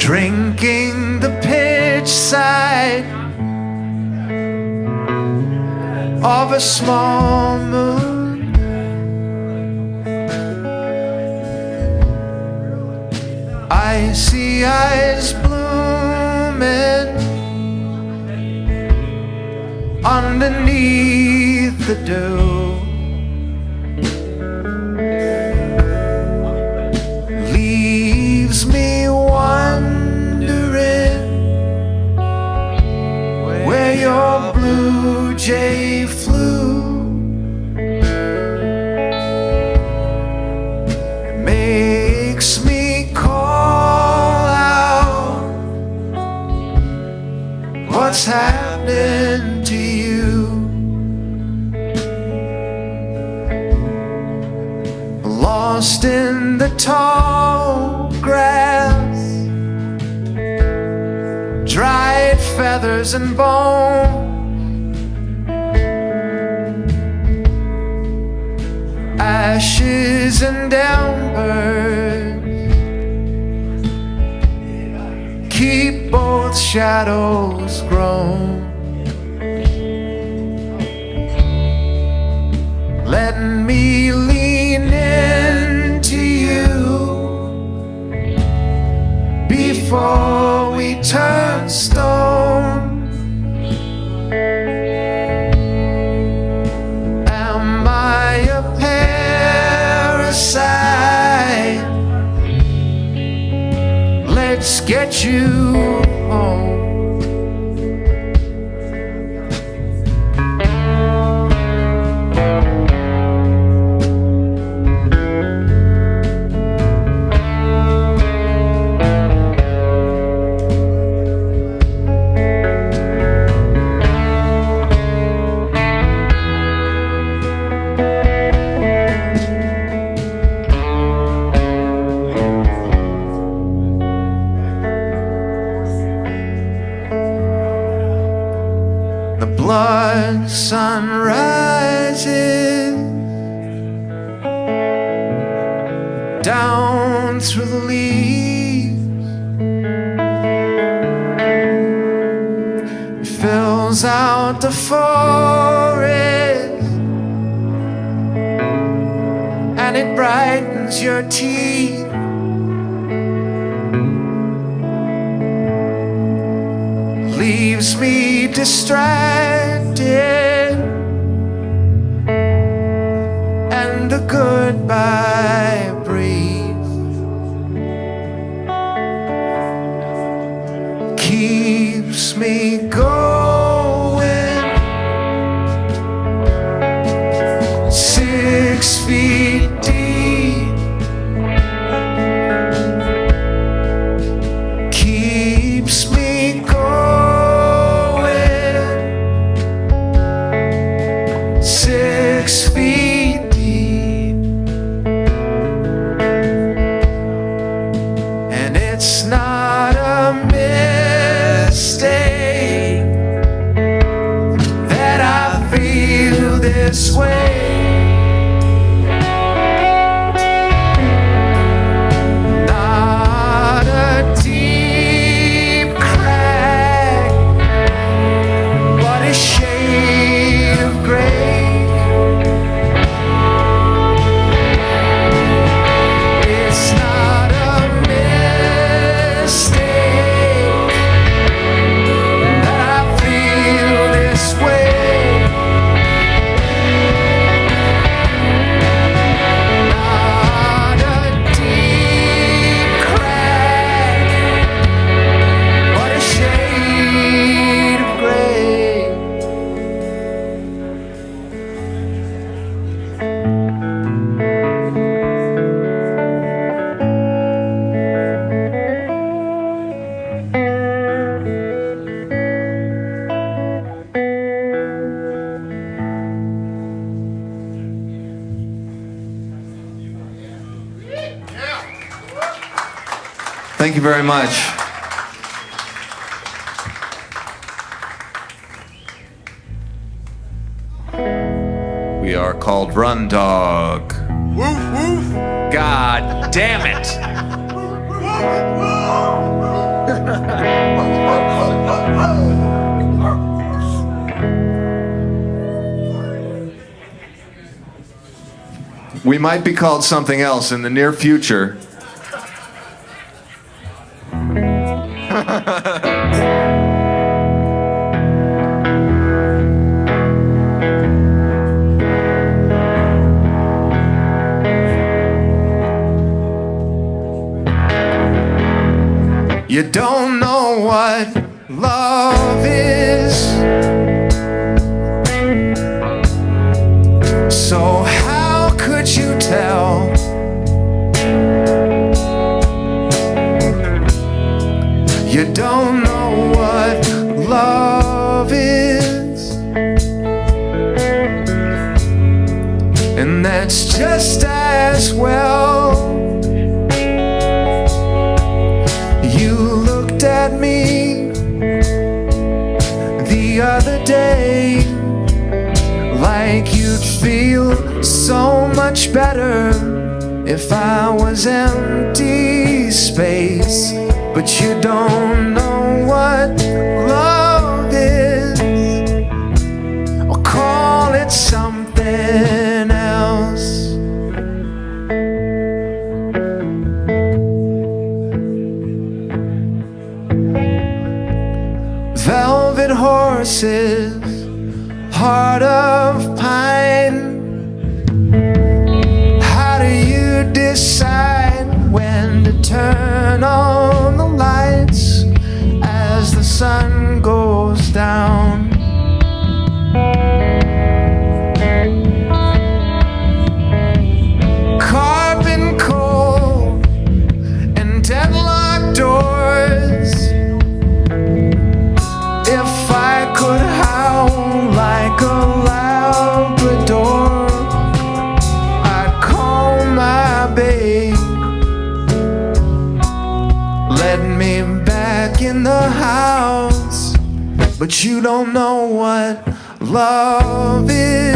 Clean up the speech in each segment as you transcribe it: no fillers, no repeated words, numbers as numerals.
drinking the pitch side of a small moon. I see eyes blooming underneath the dew. Leaves me wondering where your blue jay flew. It makes me call out, what's happening to you? Lost in the tall grass, dried feathers and bone, ashes and embers keep both shadows grown. Let me lean into you before we turn stone. Am I a parasite? Let's get you home. Blood sun rises down through the leaves. It fills out the forest and it brightens your teeth. Leaves me distracted, and the goodbye breeze keeps me going 6 feet deep. Keeps me going 6 feet deep. And it's not a mistake that I feel this way. Not a deep crack, but a shade of gray. It's not a mistake that I feel this way. Not a deep crack, but a shade of gray. Thank you very much. We are called Run Dog. Woof, woof. God damn it. Woof, woof. We might be called something else in the near future. You don't know what love is, so how could you tell? You don't know what love is, and that's just as well. You looked at me the other day like you'd feel so much better if I was empty space. But you don't know what love is, or call it something else. Velvet horses, heart of pine. How do you decide when to turn on the lights as the sun goes down? Carbon coal and deadlocked doors. If I could howl like a Labrador, I'd call my babe. Let me back in the house. But you don't know what love is.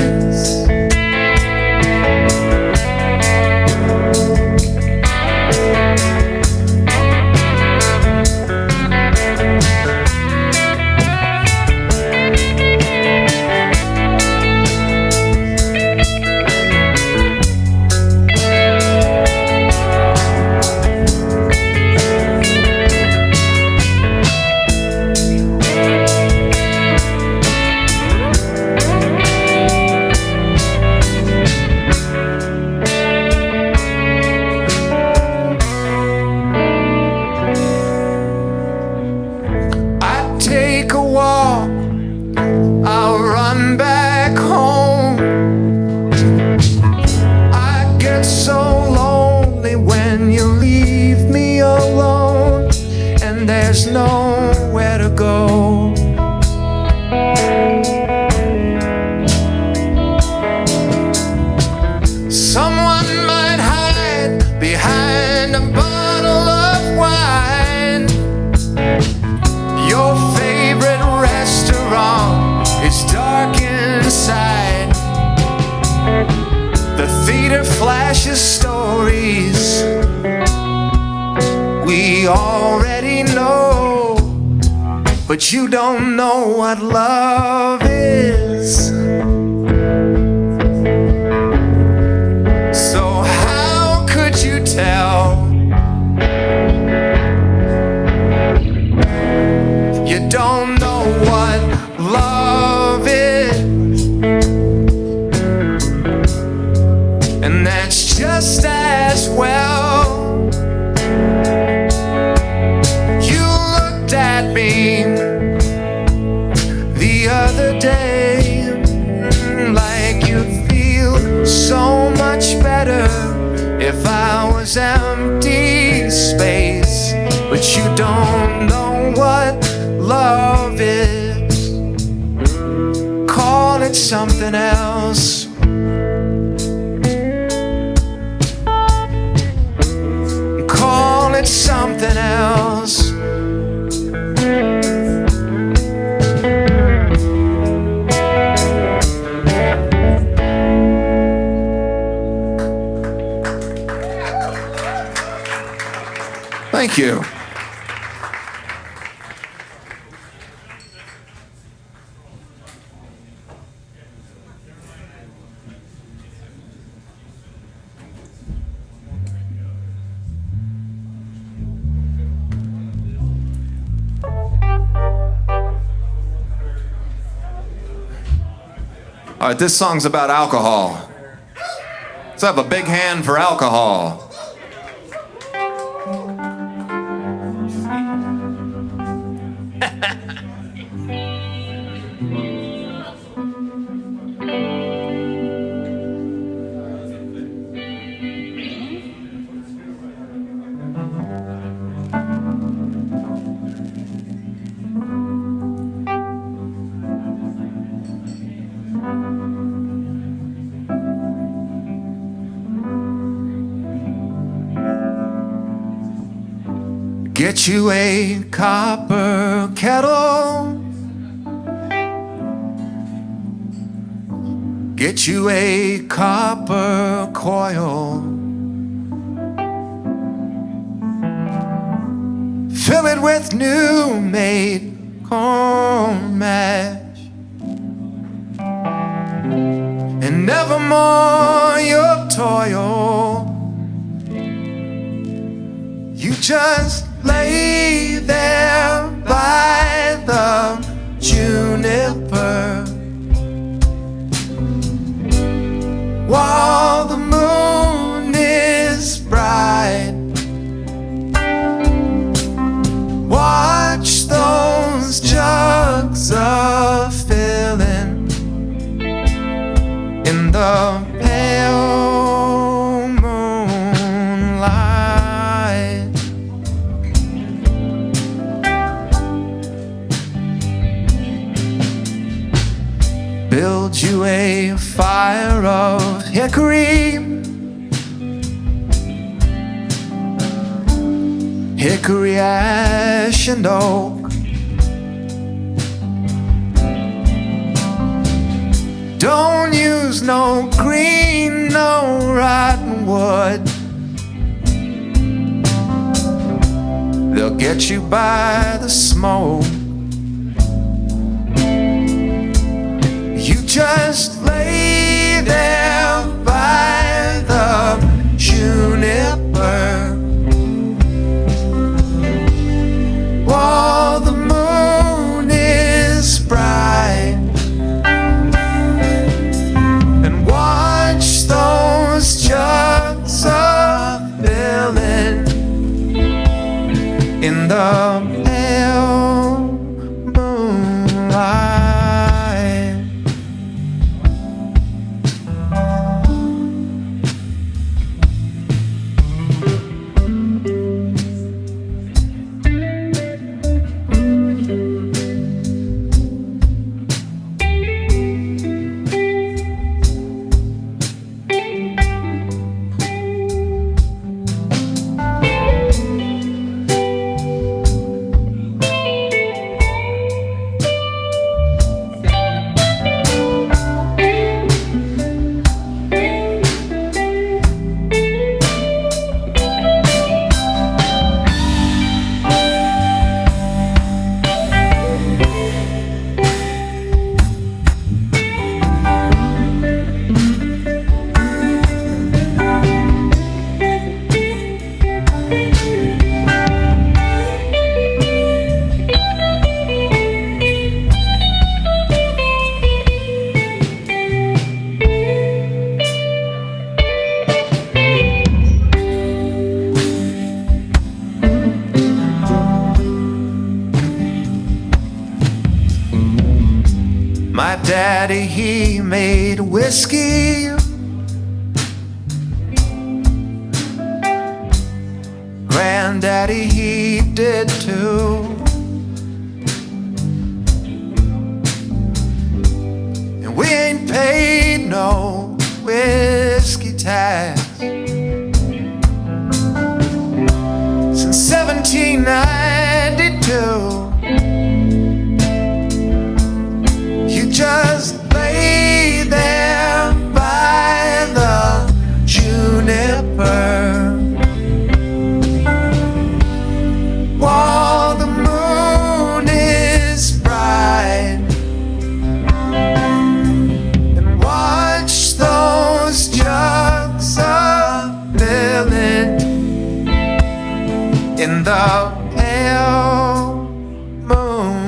Take a walk, I'll run back home. I get so lonely when you leave me alone, and there's nowhere to go. Someone might hide behind a bottle of wine. Your favorite restaurant is dark inside. The theater flashes stories we already know, but you don't know what love is. So how could you tell? You don't know what love is, and that's just as well. You looked at me the other day like you'd feel so much better if I was empty space. But you don't know what love is, call it something else. Call it something else. Thank you. All right, this song's about alcohol. Let's have a big hand for alcohol. Get you a copper kettle. Get you a copper coil. Fill it with new made corn mash. And nevermore your toil. You just lay there by the juniper while the moon is bright. Watch those jugs a-filling in the pale moonlight. Build you a fire of hickory, hickory, ash, and oak. Don't use no green, no rotten wood. They'll get you by the smoke. You just lay there by the juniper while the moon is bright, and watch those jugs a-filling in the pale moonlight. My daddy, he made whiskey. Granddaddy, he did too. And we ain't paid no whiskey tax since 1792. Just lay there by the juniper while the moon is bright, and watch those jugs a-filling in the pale moonlight.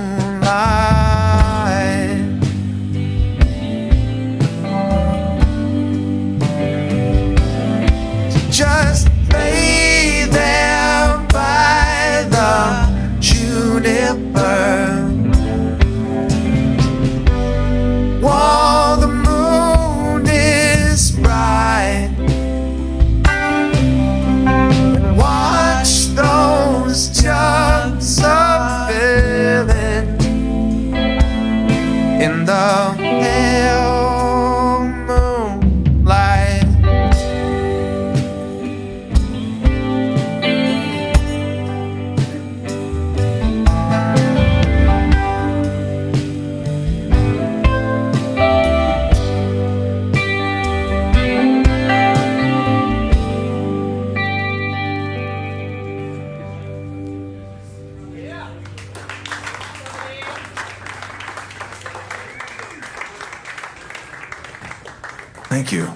Thank you.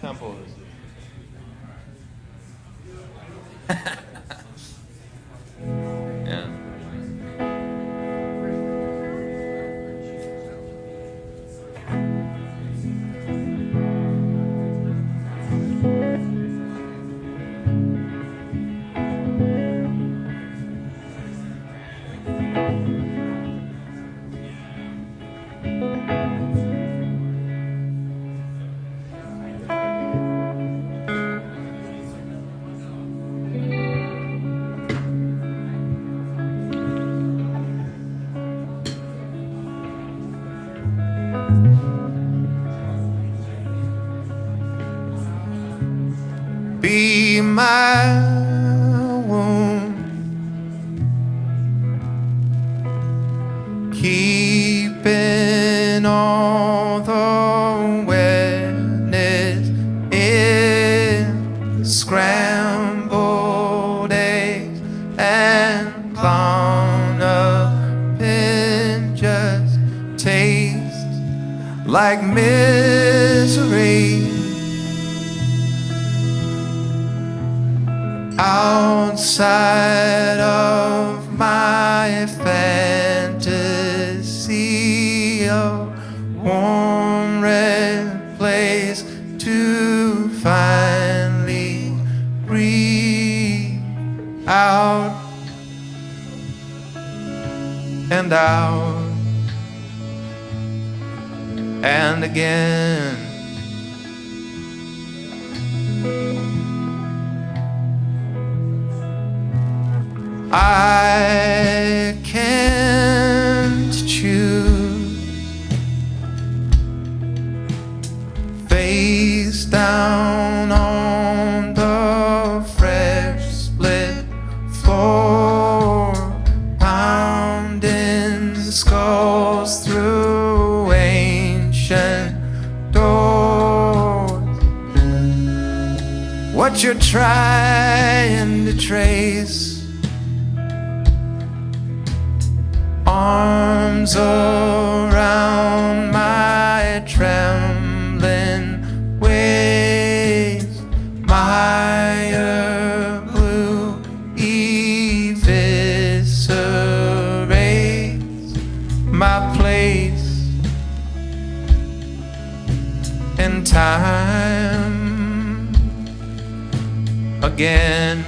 Tempo. Yeah. Be my wound, keeping all the wetness in scrambled eggs and clown up and just taste like misery. Outside of my fantasy, a warm red place to finally breathe out and out and again. I can't choose. Face down on the fresh split floor, pounding skulls through ancient doors. What you're trying to trace, arms around my trembling waist, mire blue eviscerates my place in time again.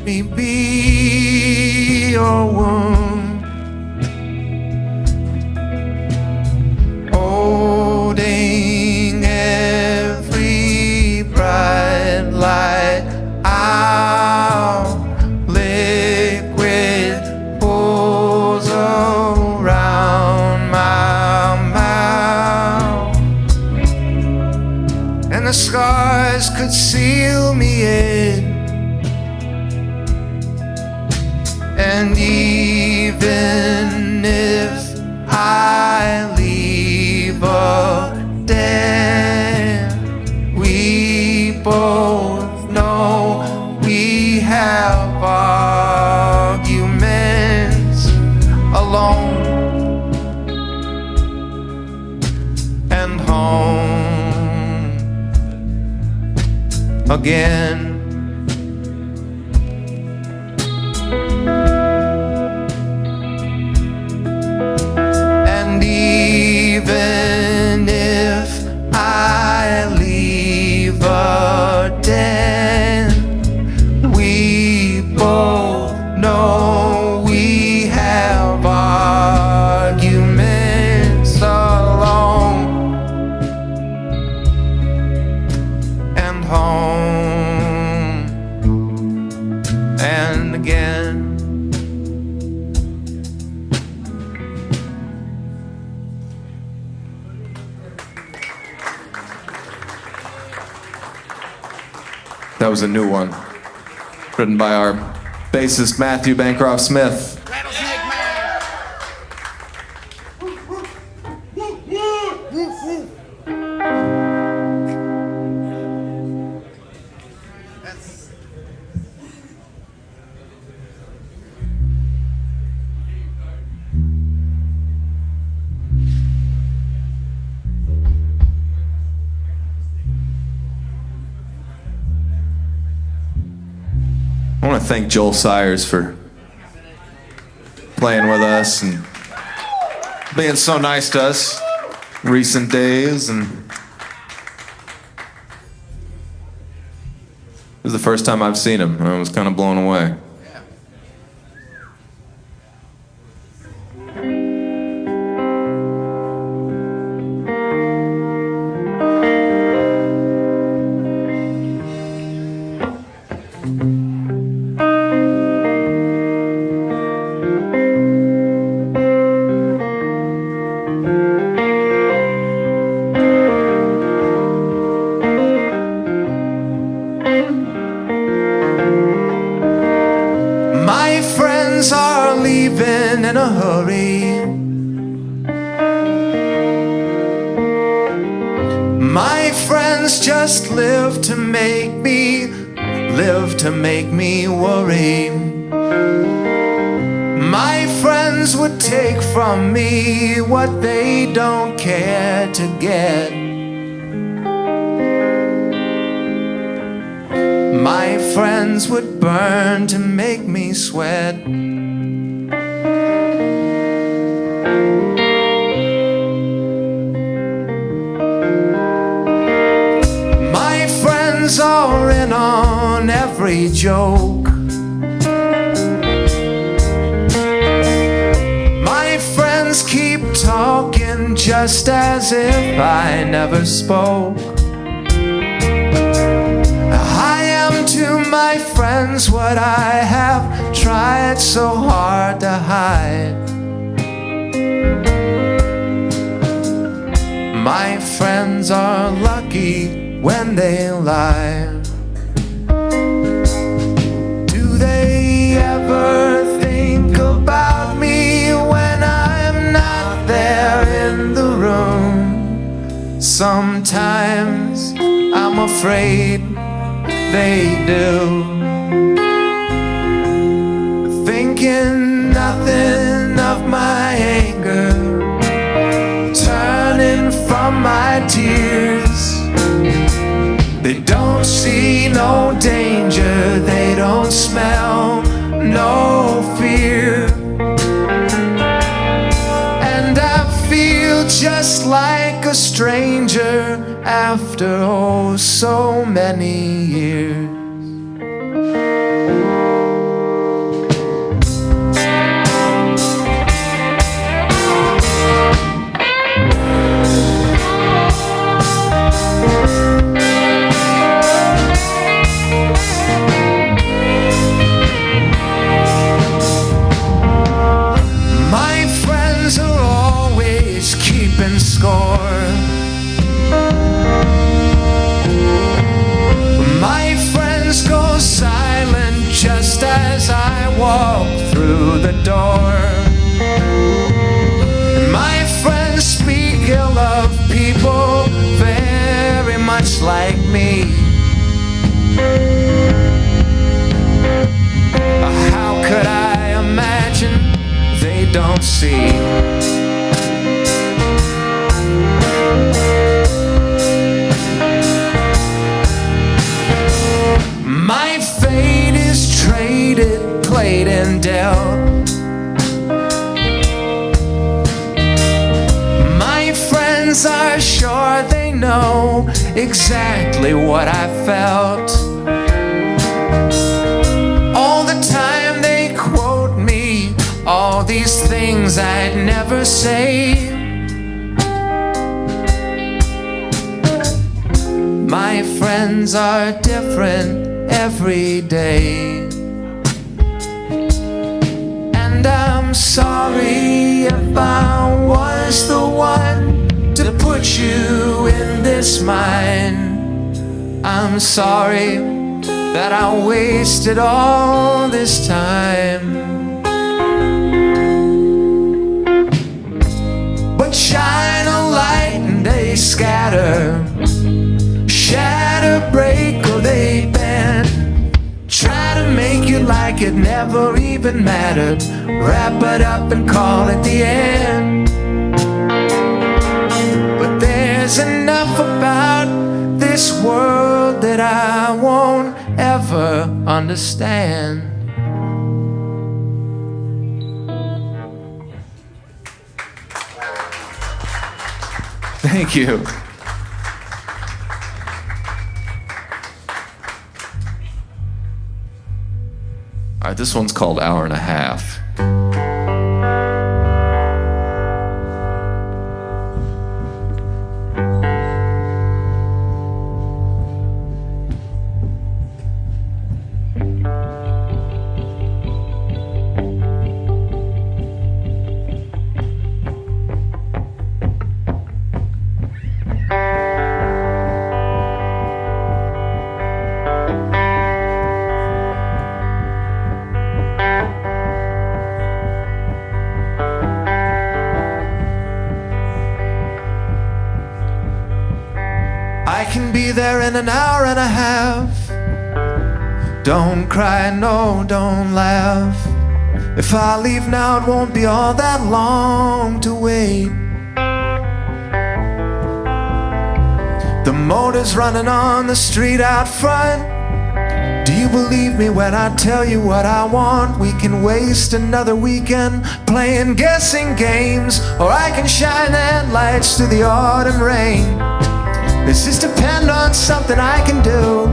Me be your wound, holding every bright light out. Liquid pools around my mouth, and the scars could seal me in. And even if I leave a debt, we both know we have arguments alone and home again. Even That was a new one, written by our bassist Matthew Bancroft Smith. I want to thank Joel Sires for playing with us and being so nice to us recent days. And it was the first time I've seen him. I was kind of blown away. My friends are leaving in a hurry. My friends just live to make me worry. My friends would take from me what they don't care to get. My friends would burn to make me sweat. My friends are in on every joke. My friends keep talking just as if I never spoke. To my friends, what I have tried so hard to hide. My friends are lucky when they lie. Do they ever think about me when I'm not there in the room? Sometimes I'm afraid they do. Thinking nothing of my anger, turning from my tears. They don't see no danger, they don't smell no fear. And I feel just like a stranger after oh so many years. My friends are always keeping score. My friends go silent just as I walk through the door. My friends speak ill of people very much like me. How could I imagine they don't see? My fate is traded, played and dealt. My friends are sure they know exactly what I felt. All the time they quote me all these things I'd never say. My friends are different every day. And I'm sorry if I was the one to put you in this mind. I'm sorry that I wasted all this time. But shine a light and they scatter, shatter, break, or they bend. Try to make you like it never even mattered. Wrap it up and call it the end. But there's enough about this world that I won't ever understand. Thank you. All right, this one's called Hour and a Half. I can be there in an hour and a half. Don't cry, no, don't laugh. If I leave now, it won't be all that long to wait. The motor's running on the street out front. Do you believe me when I tell you what I want? We can waste another weekend playing guessing games, or I can shine headlights through the autumn rain. Does this depend on something I can do?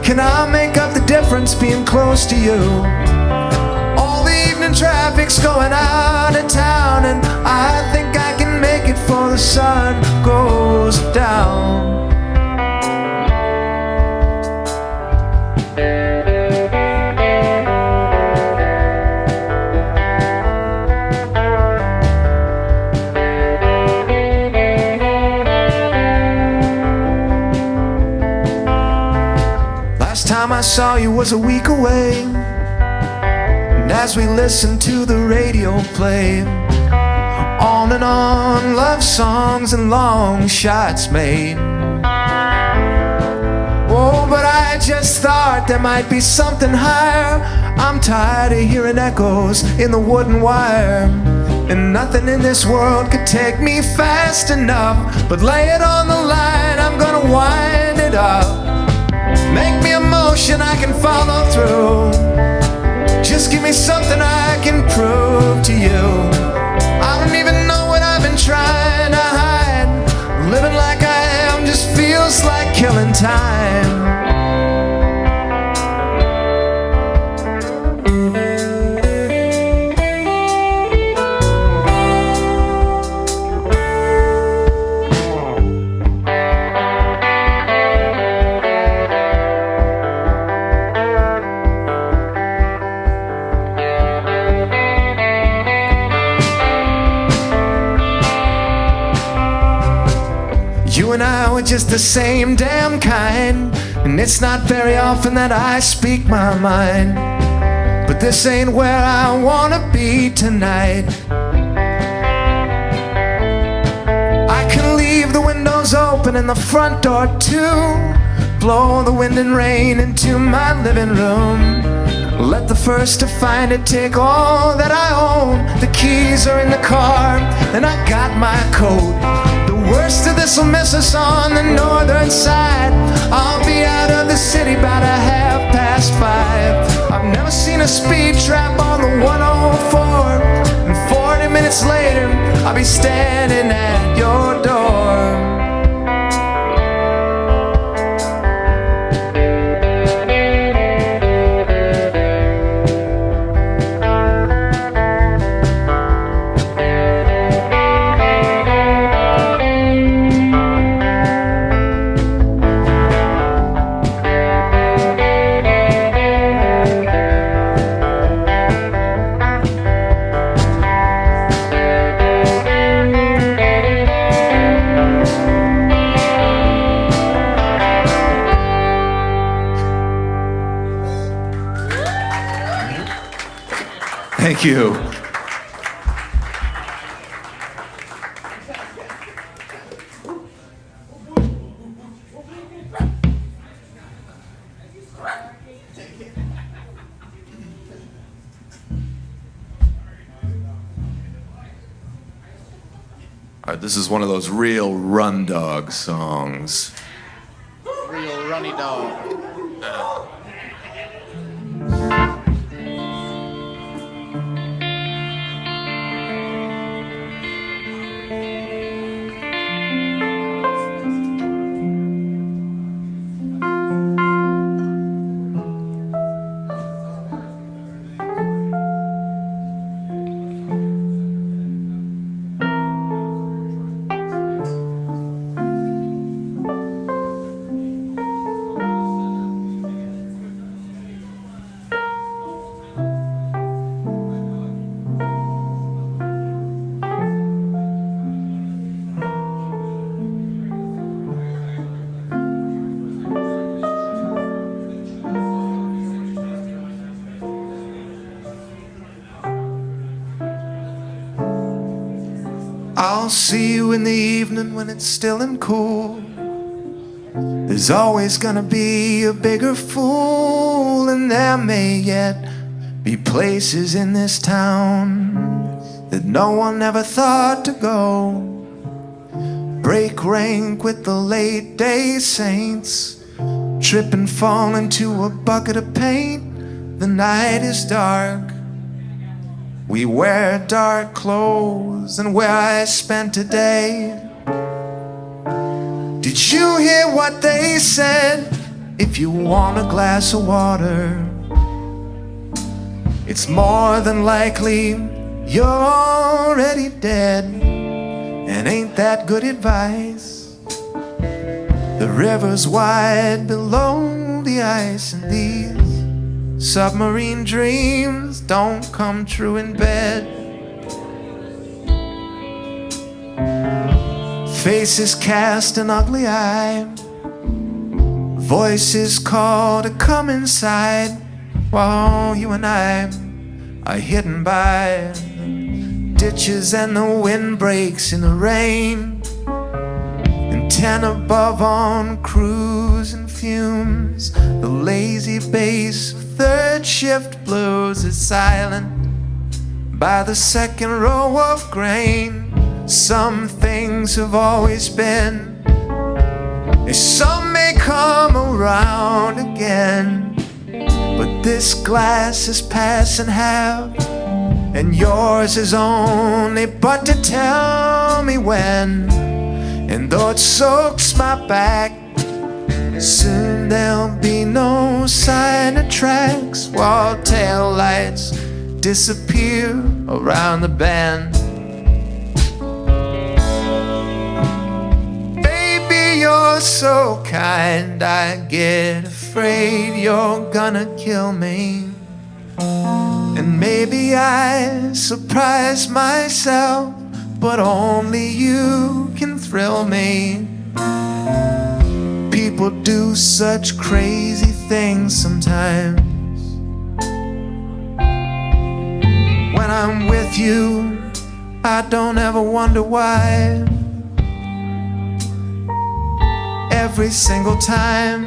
Can I make up the difference being close to you? All the evening traffic's going out of town, and I think I can make it before the sun goes down. Time I saw you was a week away, and as we listened to the radio play, on and on, love songs and long shots made. Oh, but I just thought there might be something higher. I'm tired of hearing echoes in the wooden wire, and nothing in this world could take me fast enough. But lay it on the line, I'm gonna wind it up. Make me a motion I can follow through. Just give me something I can prove to you. I don't even know what I've been trying to hide. Living like I am just feels like killing time. You and I were just the same damn kind, and it's not very often that I speak my mind. But this ain't where I wanna be tonight. I can leave the windows open and the front door too. Blow the wind and rain into my living room. Let the first to find it take all that I own. The keys are in the car and I got my coat. Worst of this will miss us on the northern side. I'll be out of the city about 5:30. I've never seen a speed trap on the 104. And 40 minutes later, I'll be standing at your door. Thank you. All right, this is one of those real run dog songs. Real runny dog. I'll see you in the evening when it's still and cool. There's always gonna be a bigger fool, and there may yet be places in this town that no one ever thought to go. Break rank with the late day saints, trip and fall into a bucket of paint. The night is dark, we wear dark clothes, and where I spent today. Did you hear what they said? If you want a glass of water, it's more than likely you're already dead. And ain't that good advice? The river's wide below the ice, and these submarine dreams don't come true in bed. Faces cast an ugly eye, voices call to come inside, while you and I are hidden by ditches and the wind breaks in the rain. And 10 above on cruise and fumes, the lazy bass of third shift blues is silent by the second row of grain. Some things have always been, and some may come around again. But this glass is passing half, and yours is only but to tell me when. And though it soaks my back, soon there'll be no sign of tracks, while tail lights disappear around the bend. Baby, you're so kind, I get afraid you're gonna kill me. And maybe I surprise myself, but only you can thrill me. People do such crazy things sometimes. When I'm with you, I don't ever wonder why. Every single time,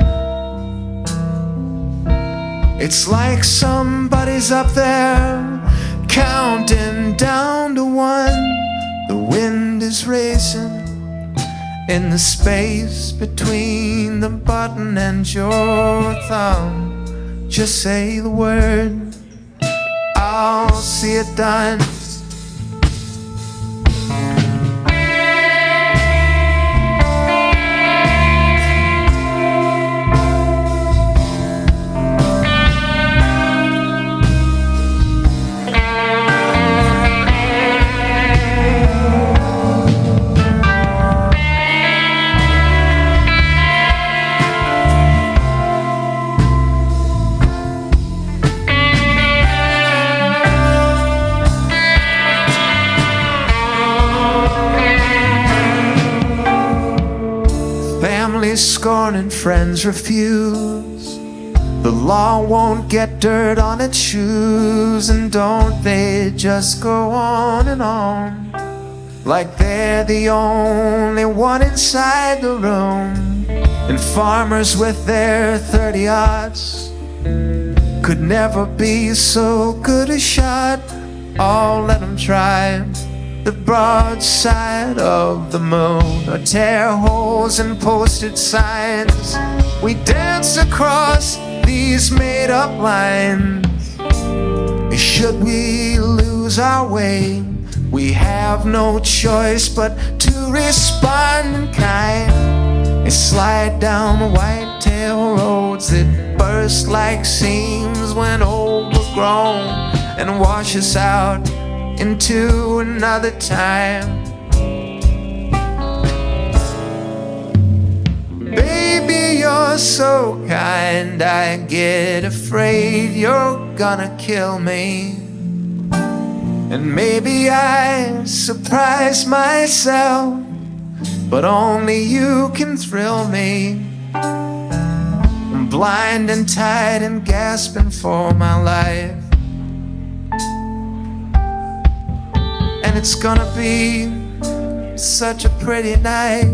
it's like somebody's up there counting down to one. The wind is racing in the space between the button and your thumb. Just say the word, I'll see it done. Scorn and friends refuse. The law won't get dirt on its shoes, and don't they just go on and on, like they're the only one inside the room. And farmers with their 30-aughts could never be so good a shot. Oh, let them try the broadside of the moon, or tear holes in posted signs. We dance across these made-up lines. Should we lose our way, we have no choice but to respond in kind and slide down white-tail roads that burst like seams when overgrown, and wash us out into another time. Baby, you're so kind, I get afraid you're gonna kill me. And maybe I surprise myself, but only you can thrill me. I'm blind and tired and gasping for my life, and it's gonna be such a pretty night,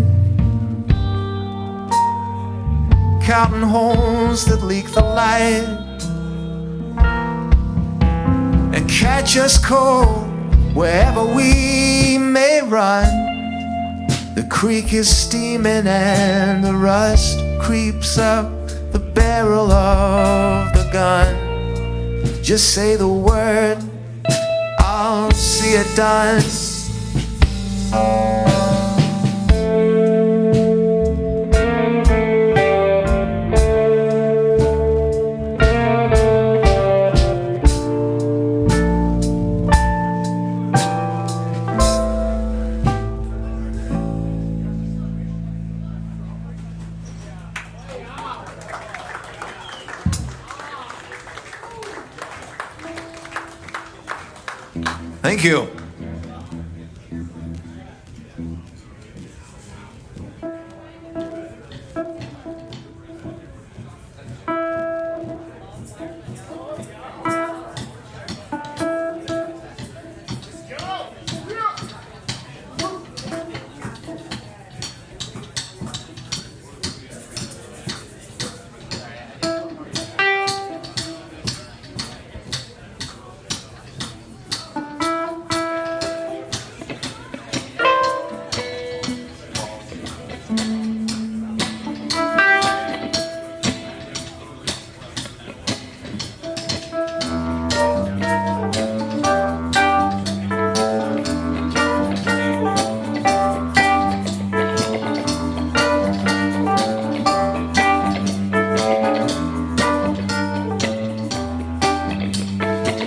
counting holes that leak the light and catch us cold wherever we may run. The creek is steaming and the rust creeps up the barrel of the gun. Just say the word, I'll see it done. Thank you.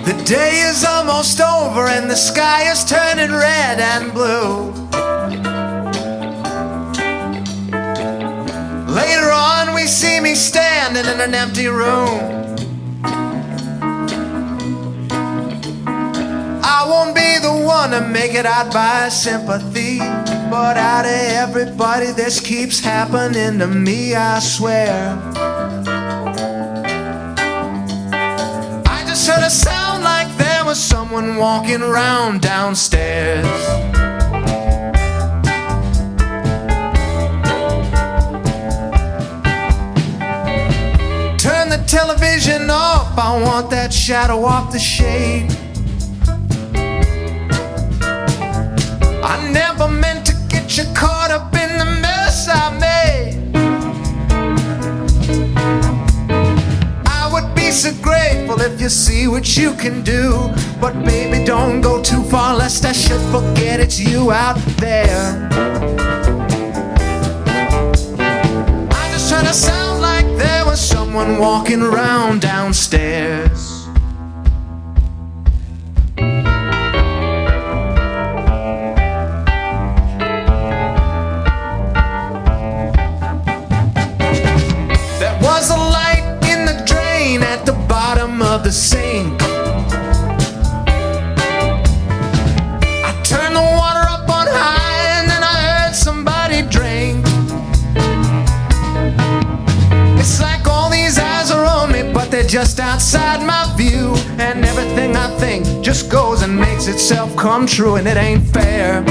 The day is almost over and the sky is turning red and blue. Later on we see me standing in an empty room. I won't be the one to make it out by sympathy, but out of everybody this keeps happening to me, I swear. I just heard a sound like there was someone walking around downstairs. Turn the television off, I want that shadow off the shade. I never meant to get you caught up in the mess I made. I would be so grateful if you see what you can do, but baby don't go too far lest I should forget it's you out there. I just heard a sound like there was someone walking around downstairs. Was a light in the drain at the bottom of the sink. I turned the water up on high and then I heard somebody drink. It's like all these eyes are on me just outside my view, and everything I think just goes and makes itself come true, and it ain't fair.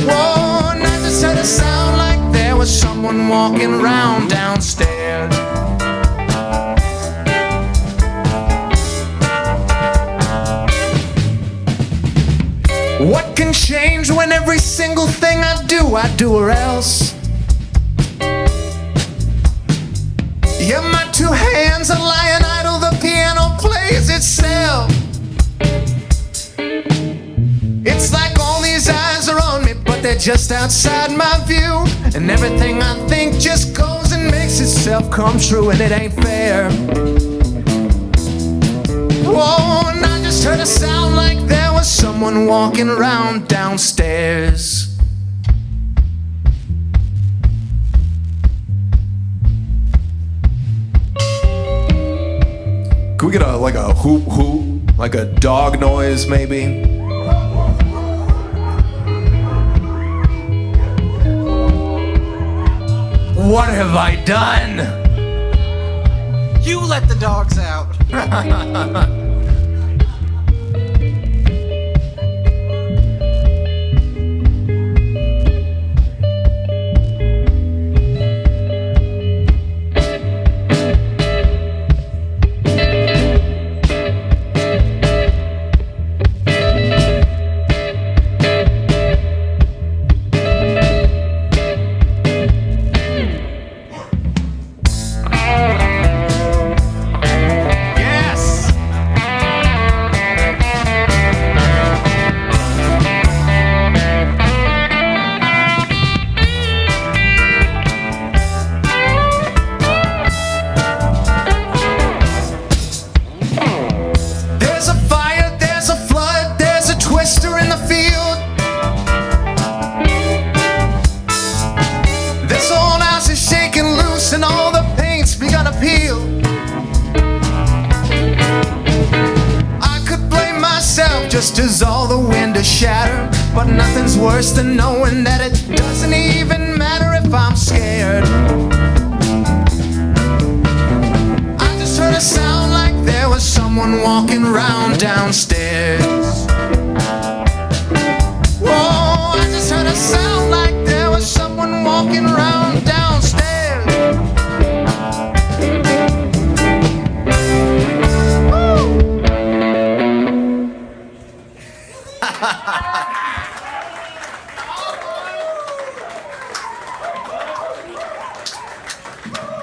Whoa, and I just heard a sound like there was someone walking round downstairs. What can change when every single thing I do or else? Yeah, my two hands are lying idle, the piano plays itself. It's like all these eyes are on me, but they're just outside my view, and everything I think just goes and makes itself come true, and it ain't fair. Whoa, and I just heard a sound like there was someone walking around downstairs. Can we get a hoop hoop, like a dog noise maybe? What have I done? You let the dogs out. And all the paint's begun to peel. I could blame myself just as all the wind is shattered, but nothing's worse than knowing that it doesn't even matter if I'm scared. I just heard a sound like there was someone walking around downstairs. Whoa, I just heard a sound like there was someone walking around downstairs.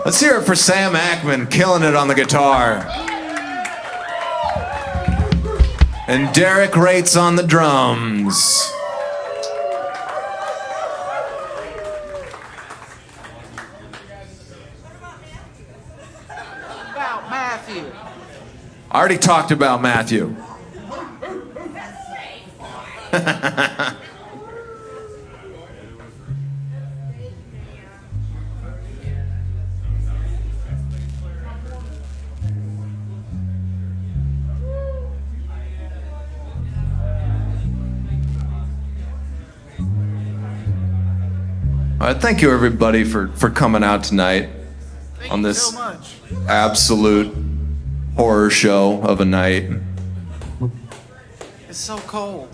Let's hear it for Sam Ackman, killing it on the guitar. And Derek Rates on the drums. About Matthew. I already talked about Matthew. All right, thank you everybody for coming out tonight on this so much. Absolute horror show of a night. It's so cold.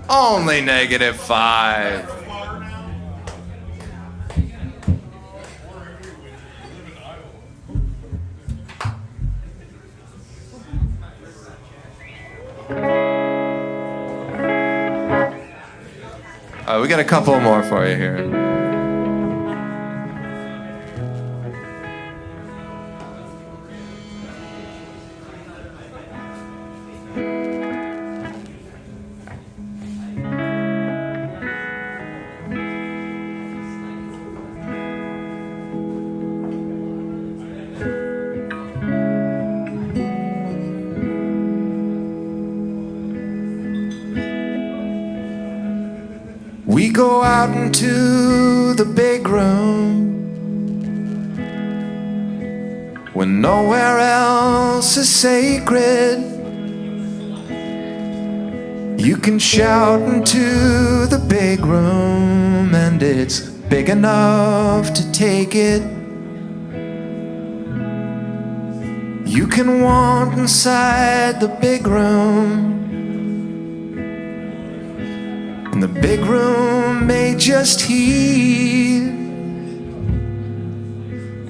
Only -5. We got a couple more for you here. We go out into the big room when nowhere else is sacred. You can shout into the big room, and it's big enough to take it. You can want inside the big room, and the big room may just heat.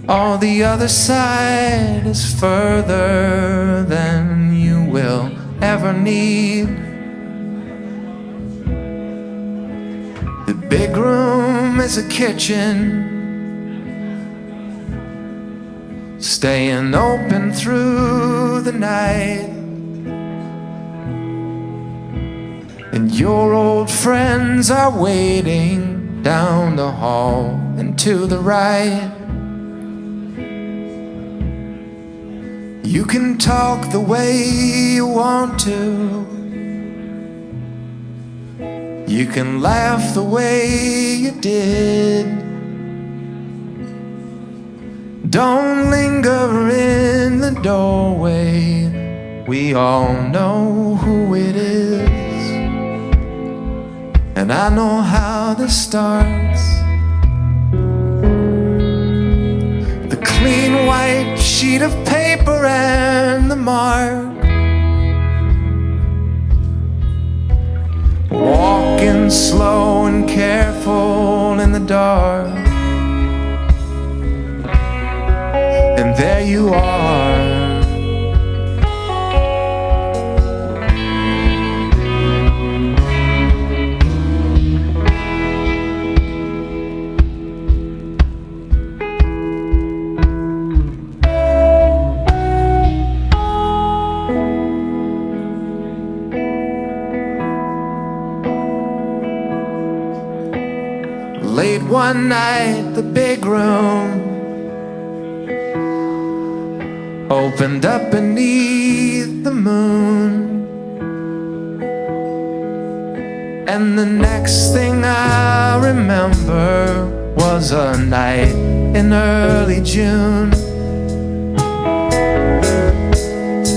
All the other side is further than you will ever need. The big room is a kitchen, staying open through the night. And your old friends are waiting down the hall and to the right. You can talk the way you want to. You can laugh the way you did. Don't linger in the doorway. We all know who it is. And I know how this starts. The clean white sheet of paper and the mark. Walking slow and careful in the dark. And there you are. Late one night, the big room opened up beneath the moon. And the next thing I remember was a night in early June.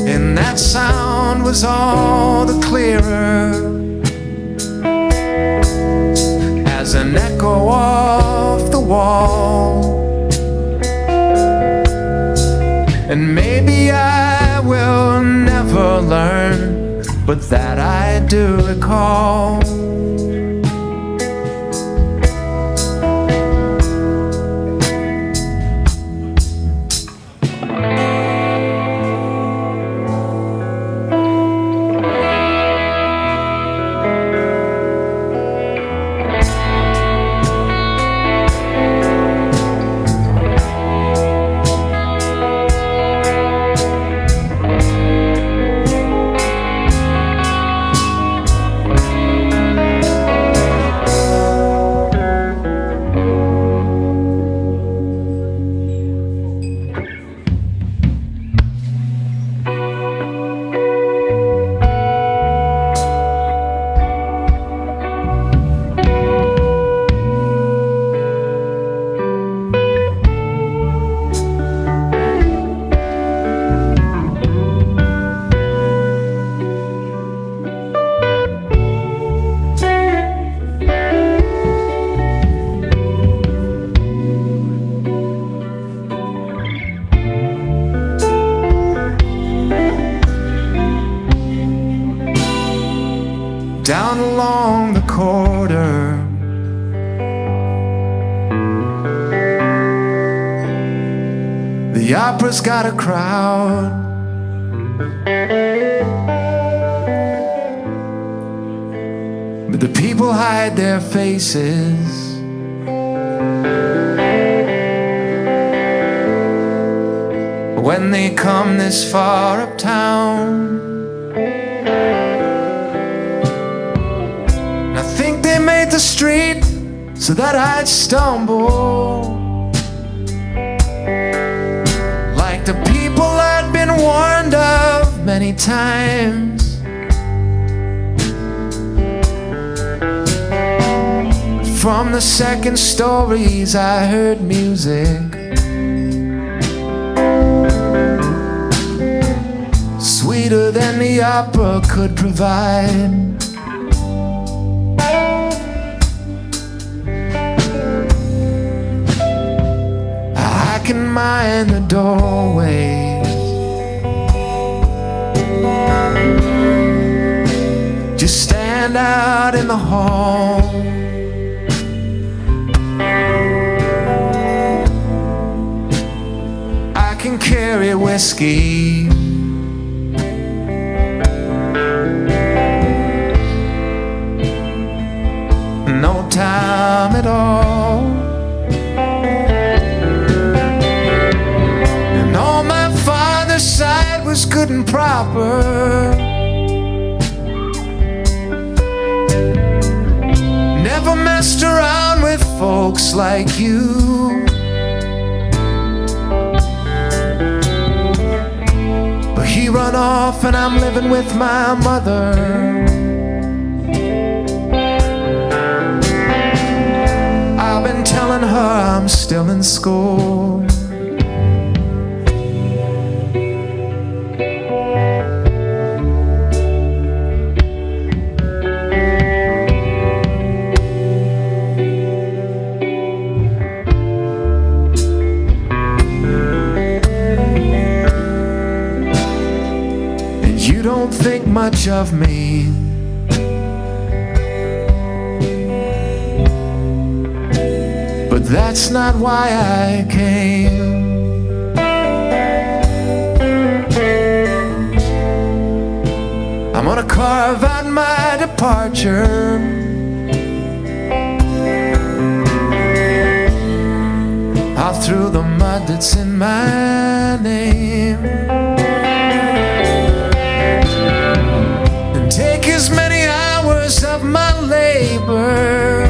And that sound was all the clearer as an echo off the wall. And maybe I will never learn, but that I do recall. Down along the corridor, the opera's got a crowd. But the people hide their faces. When they come this far uptown, I think they made the street so that I'd stumble, like the people I'd been warned of many times. From the second stories I heard music, sweeter than the opera could provide. mind the doorways. Just stand out in the hall. I can carry whiskey. No time at all. And on my father's side was good and proper. Never messed around with folks like you. But he run off and I'm living with my mother. I've been telling her I'm still in school. And you don't think much of me. But that's not why I came. I'm gonna carve out my departure. Out through the mud that's in my name. And take as many hours of my labor.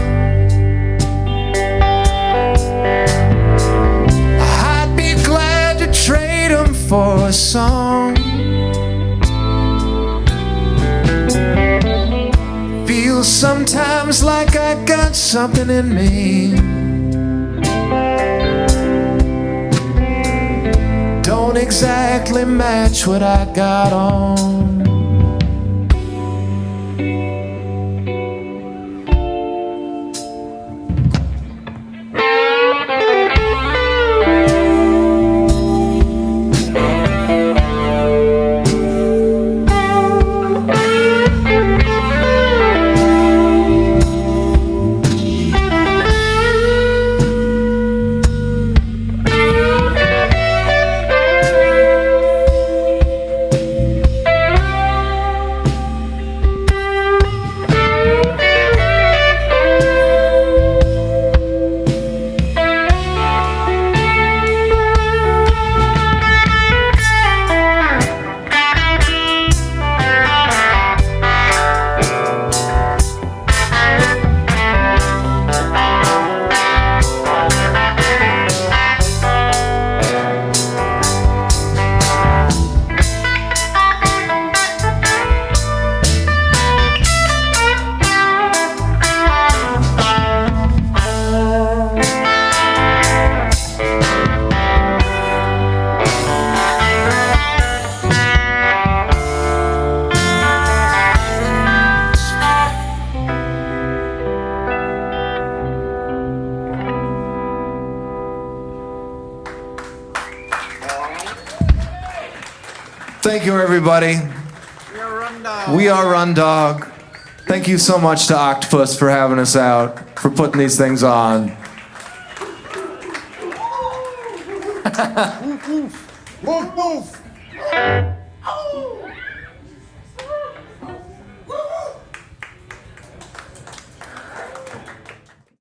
Trade them for a song. Feels sometimes like I got something in me. Don't exactly match what I got on. Thank you, everybody. We are Run Dog. Thank you so much to Octopus for having us out, for putting these things on. Woof, woof. Woof, woof.